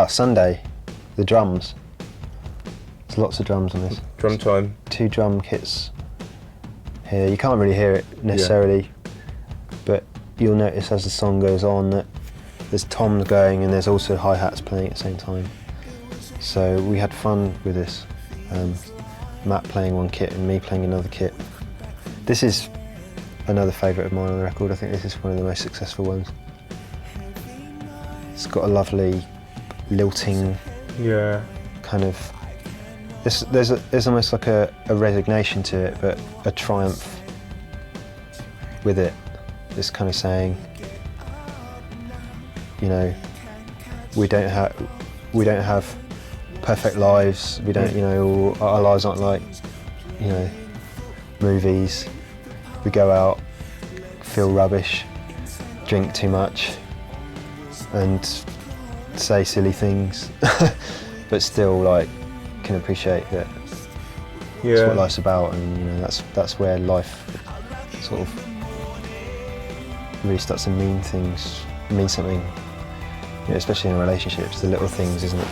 Sunday, the drums. There's lots of drums on this. Drum time. 2 drum kits here. You can't really hear it necessarily, but you'll notice as the song goes on that there's toms going and there's also hi-hats playing at the same time. So we had fun with this. Matt playing one kit and me playing another kit. This is another favourite of mine on the record. I think this is one of the most successful ones. It's got a lovely lilting kind of. There's almost like a resignation to it, but a triumph with it. It's kind of saying, you know, we don't have perfect lives. We don't, you know, our lives aren't like, you know, movies. We go out, feel rubbish, drink too much, and say silly things, but still like can appreciate that that's what life's about, and you know that's where life sort of really starts to mean something, you know, especially in relationships, the little things, isn't it?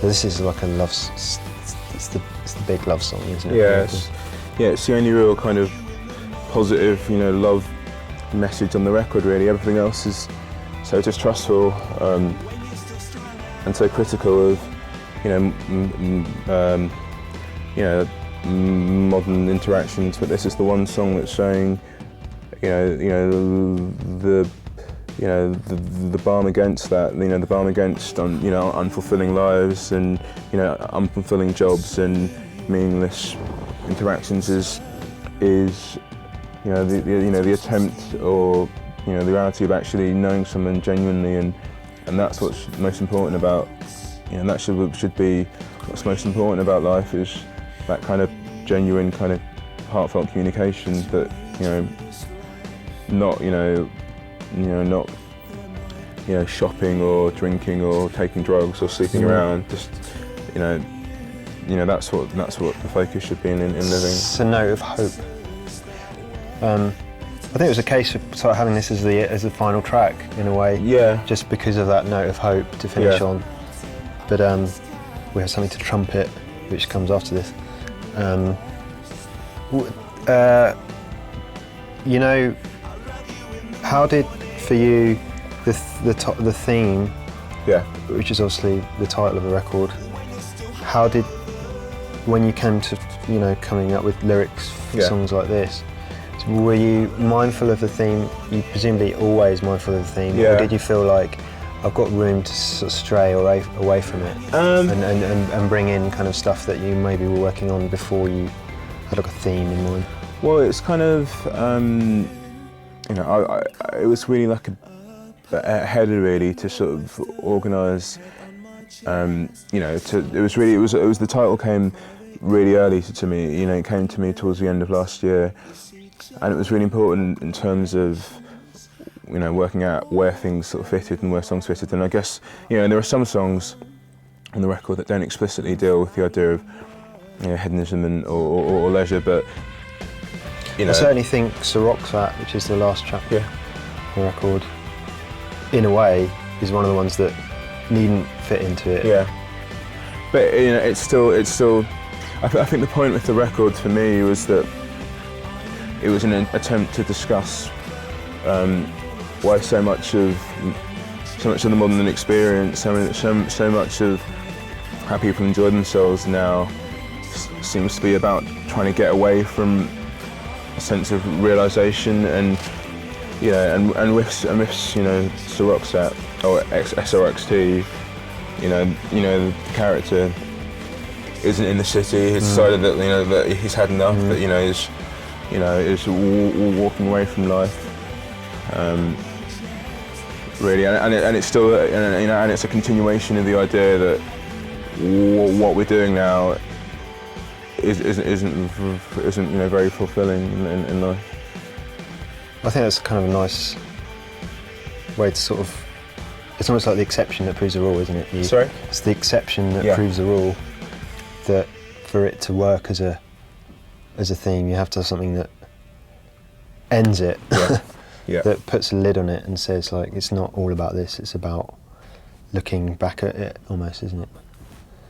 But this is like a love, it's the big love song, isn't it? It's the only real kind of positive, you know, love message on the record, really. Everything else is so distrustful and so critical of, you know, modern interactions. But this is the one song that's showing, the balm against that. You know, the balm against unfulfilling lives and, you know, unfulfilling jobs and meaningless interactions is the attempt, or you know, the reality of actually knowing someone genuinely, and that's what's most important about, you know, that should be what's most important about life, is that kind of genuine, kind of heartfelt communication that, you know, not shopping or drinking or taking drugs or sleeping around. Just, you know, that's what the focus should be in living. It's a note of hope. I think it was a case of sort of having this as the final track in a way. Yeah. Just because of that note of hope to finish on. But we have something to trumpet, which comes after this. You know, how did for you the theme, which is obviously the title of the record, how did, when you came to, you know, coming up with lyrics for songs like this, were you mindful of the theme? You presumably always mindful of the theme, or did you feel like I've got room to sort of stray away from it and bring in kind of stuff that you maybe were working on before you had like a theme in mind? Well, it's kind of, you know, it was really like a header really to sort of organise, you know, it was the title came really early to me, you know, it came to me towards the end of last year, and it was really important in terms of, you know, working out where things sort of fitted and where songs fitted. And I guess, you know, there are some songs on the record that don't explicitly deal with the idea of, you know, hedonism or leisure, but, you know. I certainly think Soroxat, which is the last track on the record, in a way, is one of the ones that needn't fit into it. Yeah. But, you know, it's still. I think the point with the record for me was that it was an attempt to discuss why so much of the modern experience, so much of how people enjoy themselves now seems to be about trying to get away from a sense of realisation, and, you know, and riffs, you know, Soroxat or SRXT, you know, the character isn't in the city. He's decided that, you know, that he's had enough. That, you know, is walking away from life. Really, and it's still, you know, and it's a continuation of the idea that what we're doing now isn't you know, very fulfilling in life. I think that's kind of a nice way to sort of, it's almost like the exception that proves the rule, isn't it? Sorry? It's the exception that proves the rule, that for it to work as a theme, you have to have something that ends it, that puts a lid on it and says, like, it's not all about this, it's about looking back at it almost, isn't it?